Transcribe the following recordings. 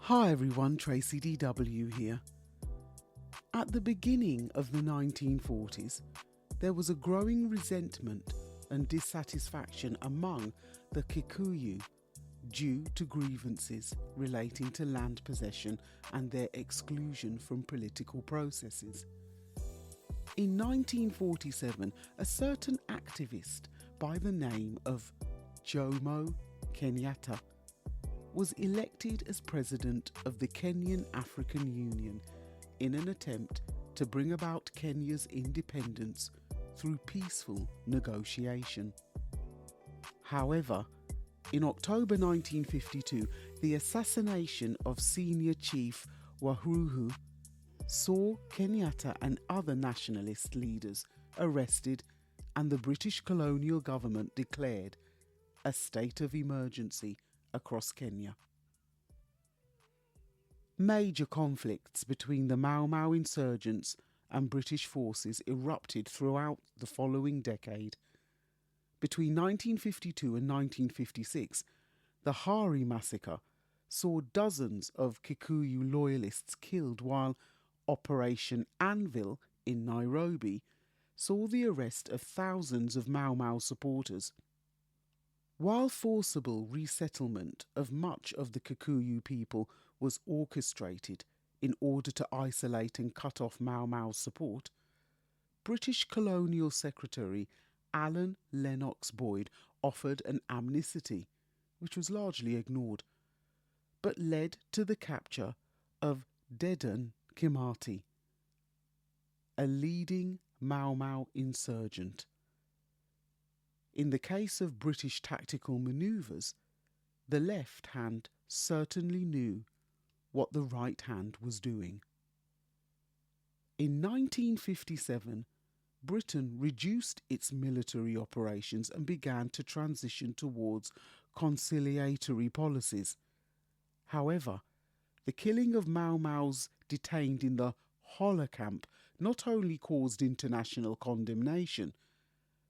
Hi everyone, Tracy DW here. At the beginning of the 1940s, there was a growing resentment and dissatisfaction among the Kikuyu due to grievances relating to land possession and their exclusion from political processes. In 1947, a certain activist by the name of Jomo Kenyatta was elected as president of the Kenyan African Union in an attempt to bring about Kenya's independence through peaceful negotiation. However, in October 1952, the assassination of senior chief Ruto saw Kenyatta and other nationalist leaders arrested, and the British colonial government declared a state of emergency across Kenya. Major conflicts between the Mau Mau insurgents and British forces erupted throughout the following decade. Between 1952 and 1956, the Hari massacre saw dozens of Kikuyu loyalists killed, while Operation Anvil in Nairobi saw the arrest of thousands of Mau Mau supporters. While forcible resettlement of much of the Kikuyu people was orchestrated in order to isolate and cut off Mau Mau's support, British Colonial Secretary Alan Lennox Boyd offered an amnesty, which was largely ignored, but led to the capture of Dedan Kimathi, a leading Mau Mau insurgent. In the case of British tactical manoeuvres, the left hand certainly knew what the right hand was doing. In 1957, Britain reduced its military operations and began to transition towards conciliatory policies. However, the killing of Mau Mau's detained in the Hola camp not only caused international condemnation,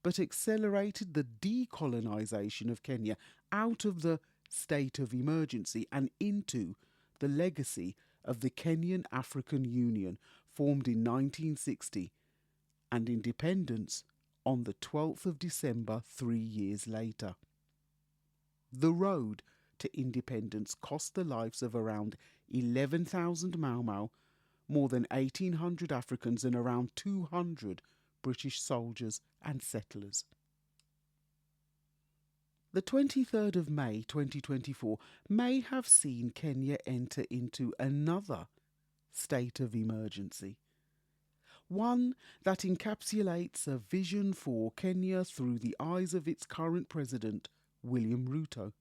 but accelerated the decolonisation of Kenya out of the state of emergency and into the legacy of the Kenyan African Union, formed in 1960, and independence on the 12th of December 3 years later. The road to independence cost the lives of around 11,000 Mau Mau, more than 1,800 Africans and around 200 British soldiers and settlers. The 23rd of May 2024 may have seen Kenya enter into another state of emergency, one that encapsulates a vision for Kenya through the eyes of its current president, William Ruto.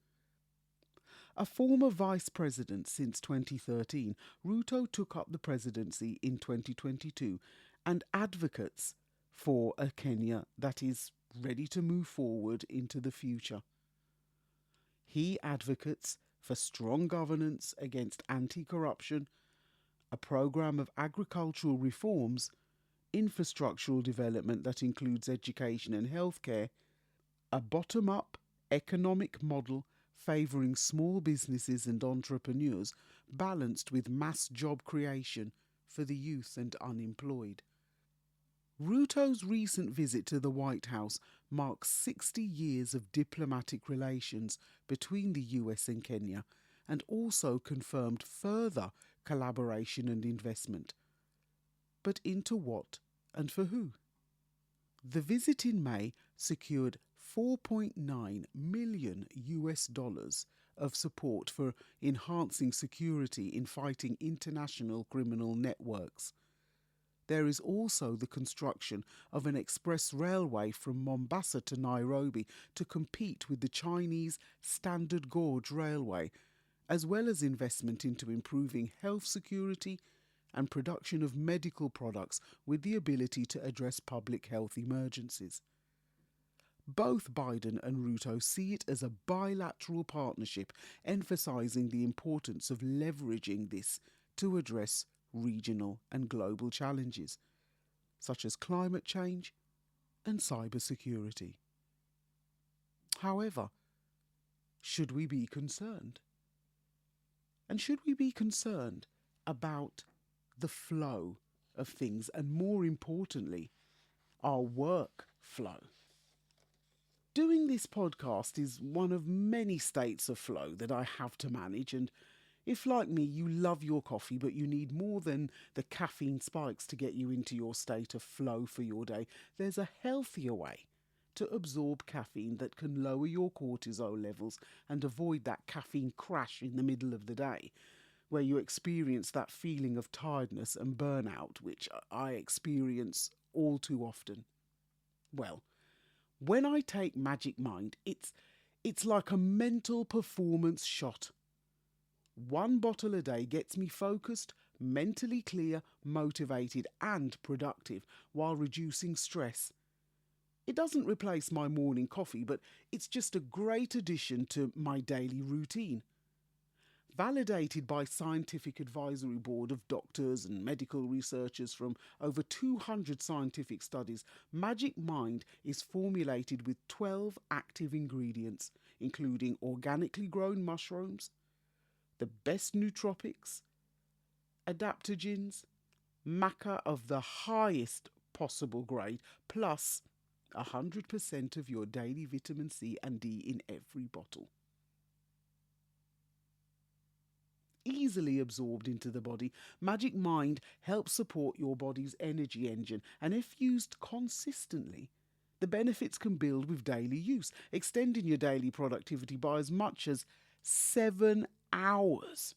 A former vice president since 2013, Ruto took up the presidency in 2022 and advocates for a Kenya that is ready to move forward into the future. He advocates for strong governance against anti-corruption, a program of agricultural reforms, infrastructural development that includes education and healthcare, a bottom-up economic model favouring small businesses and entrepreneurs, balanced with mass job creation for the youth and unemployed. Ruto's recent visit to the White House marks 60 years of diplomatic relations between the US and Kenya, and also confirmed further collaboration and investment. But into what and for who? The visit in May secured $4.9 million of support for enhancing security in fighting international criminal networks. There is also the construction of an express railway from Mombasa to Nairobi to compete with the Chinese Standard Gauge Railway, as well as investment into improving health security and production of medical products with the ability to address public health emergencies. Both Biden and Ruto see it as a bilateral partnership, emphasising the importance of leveraging this to address regional and global challenges, such as climate change and cybersecurity. However, should we be concerned? And should we be concerned about the flow of things and, more importantly, our work flow? Doing this podcast is one of many states of flow that I have to manage, and if, like me, you love your coffee but you need more than the caffeine spikes to get you into your state of flow for your day, there's a healthier way to absorb caffeine that can lower your cortisol levels and avoid that caffeine crash in the middle of the day, where you experience that feeling of tiredness and burnout, which I experience all too often. Well, when I take Magic Mind, it's like a mental performance shot. One bottle a day gets me focused, mentally clear, motivated and productive while reducing stress. It doesn't replace my morning coffee, but it's just a great addition to my daily routine. Validated by scientific advisory board of doctors and medical researchers from over 200 scientific studies, Magic Mind is formulated with 12 active ingredients, including organically grown mushrooms, the best nootropics, adaptogens, maca of the highest possible grade, plus 100% of your daily vitamin C and D in every bottle. Easily absorbed into the body, Magic Mind helps support your body's energy engine, and if used consistently, the benefits can build with daily use, extending your daily productivity by as much as 7 hours.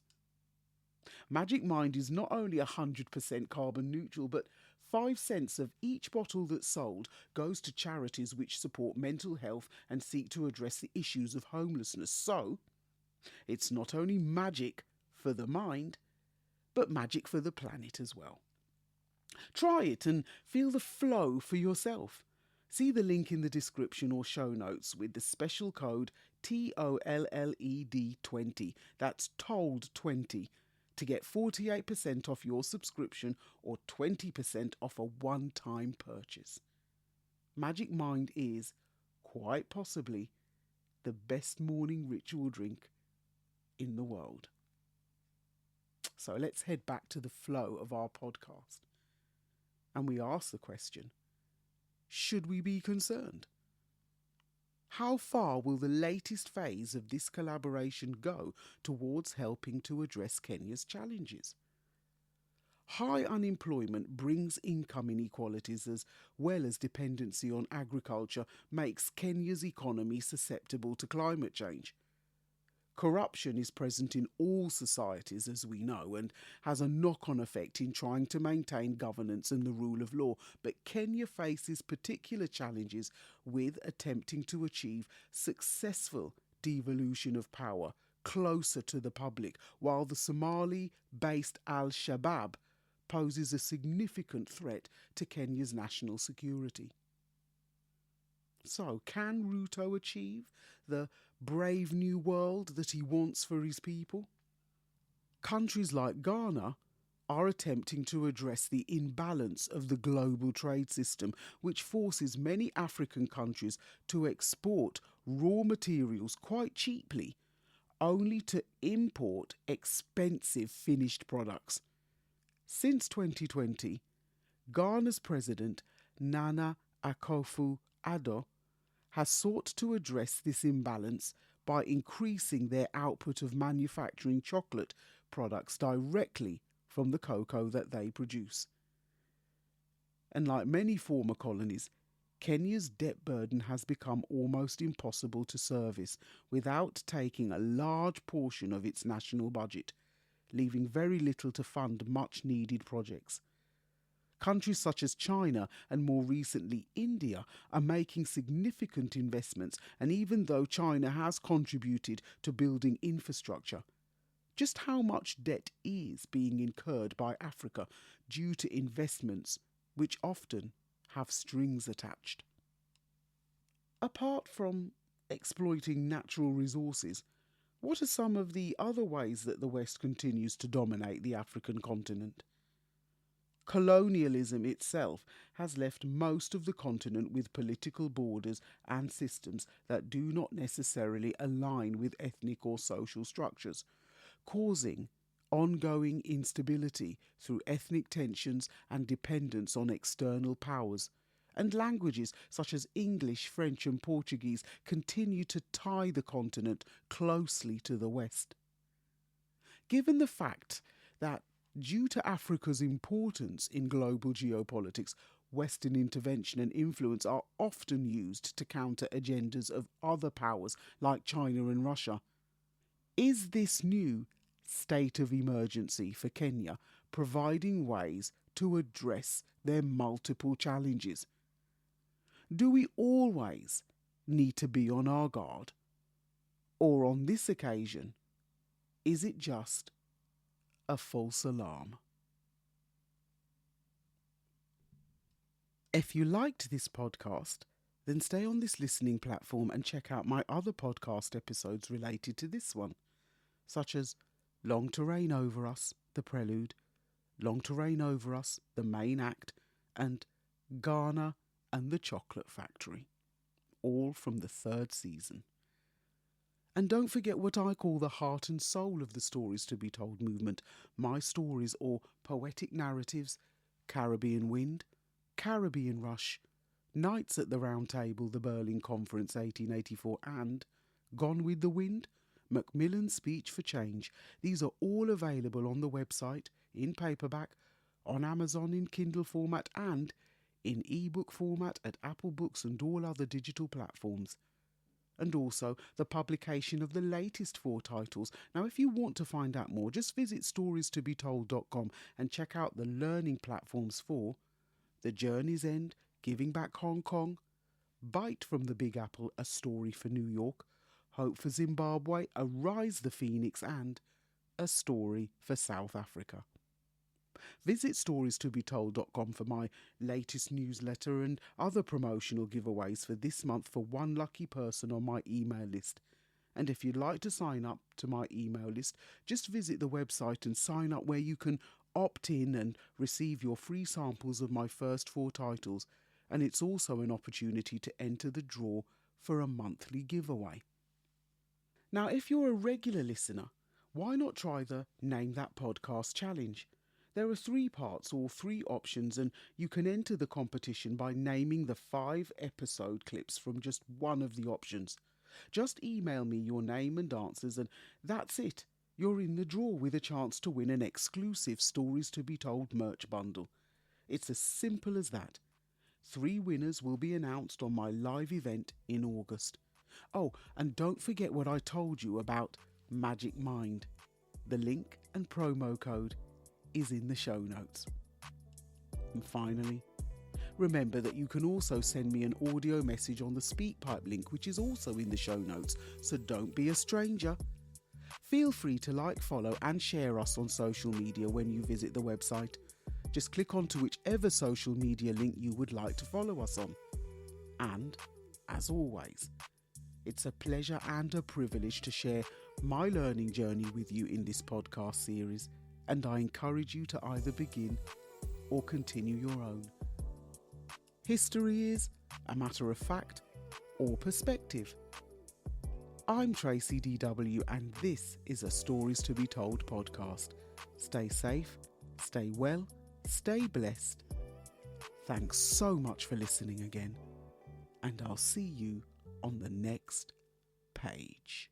Magic Mind is not only 100% carbon neutral, but 5 cents of each bottle that's sold goes to charities which support mental health and seek to address the issues of homelessness. So, it's not only magic for the mind, but magic for the planet as well. Try it and feel the flow for yourself. See the link in the description or show notes with the special code TOLLED20, that's TOLD20, to get 48% off your subscription or 20% off a one-time purchase. Magic Mind is, quite possibly, the best morning ritual drink in the world. So let's head back to the flow of our podcast. And we ask the question, should we be concerned? How far will the latest phase of this collaboration go towards helping to address Kenya's challenges? High unemployment brings income inequalities as well as dependency on agriculture makes Kenya's economy susceptible to climate change. Corruption is present in all societies, as we know, and has a knock-on effect in trying to maintain governance and the rule of law. But Kenya faces particular challenges with attempting to achieve successful devolution of power closer to the public, while the Somali-based Al-Shabaab poses a significant threat to Kenya's national security. So, can Ruto achieve the brave new world that he wants for his people? Countries like Ghana are attempting to address the imbalance of the global trade system, which forces many African countries to export raw materials quite cheaply, only to import expensive finished products. Since 2020, Ghana's president, Nana Akufo-Addo, has sought to address this imbalance by increasing their output of manufacturing chocolate products directly from the cocoa that they produce. And like many former colonies, Kenya's debt burden has become almost impossible to service without taking a large portion of its national budget, leaving very little to fund much needed projects. Countries such as China and more recently India are making significant investments, and even though China has contributed to building infrastructure, just how much debt is being incurred by Africa due to investments which often have strings attached? Apart from exploiting natural resources, what are some of the other ways that the West continues to dominate the African continent? Colonialism itself has left most of the continent with political borders and systems that do not necessarily align with ethnic or social structures. causing ongoing instability through ethnic tensions and dependence on external powers. And languages such as English, French and Portuguese continue to tie the continent closely to the West. Given the fact that, due to Africa's importance in global geopolitics, Western intervention and influence are often used to counter agendas of other powers like China and Russia, is this new state of emergency for Kenya providing ways to address their multiple challenges? Do we always need to be on our guard? Or on this occasion, is it just a false alarm? If you liked this podcast, then stay on this listening platform and check out my other podcast episodes related to this one, such as Long to Reign Over Us, the prelude, Long to Reign Over Us, the main act, and Ghana and the Chocolate Factory, all from the 3rd season. And don't forget what I call the heart and soul of the Stories to be Told movement, my stories or poetic narratives, Caribbean Wind, Caribbean Rush, Knights at the Round Table, the Berlin Conference 1884, and Gone with the Wind, Macmillan's Speech for Change. These are all available on the website, in paperback, on Amazon in Kindle format, and in ebook format at Apple Books and all other digital platforms. And also the publication of the latest 4 titles. Now, if you want to find out more, just visit storiestobetold.com and check out the learning platforms for The Journey's End, Giving Back Hong Kong, Bite from the Big Apple, A Story for New York, Hope for Zimbabwe, Arise the Phoenix, and A Story for South Africa. Visit storiestobetold.com for my latest newsletter and other promotional giveaways for this month for one lucky person on my email list. And if you'd like to sign up to my email list, just visit the website and sign up, where you can opt in and receive your free samples of my first 4 titles. And it's also an opportunity to enter the draw for a monthly giveaway. Now, if you're a regular listener, why not try the Name That Podcast challenge? There are 3 parts or 3 options, and you can enter the competition by naming the 5 episode clips from just one of the options. Just email me your name and answers, and that's it. You're in the draw with a chance to win an exclusive Stories to be Told merch bundle. It's as simple as that. 3 winners will be announced on my live event in August. Oh, and don't forget what I told you about Magic Mind. The link and promo code is in the show notes. And finally, remember that you can also send me an audio message on the SpeakPipe link, which is also in the show notes, so don't be a stranger. Feel free to like, follow and share us on social media when you visit the website. Just click onto whichever social media link you would like to follow us on. And, as always, it's a pleasure and a privilege to share my learning journey with you in this podcast series, and I encourage you to either begin or continue your own. History is a matter of fact or perspective. I'm Tracy DW, and this is a Stories to be Told podcast. Stay safe, stay well, stay blessed. Thanks so much for listening again, and I'll see you on the next page.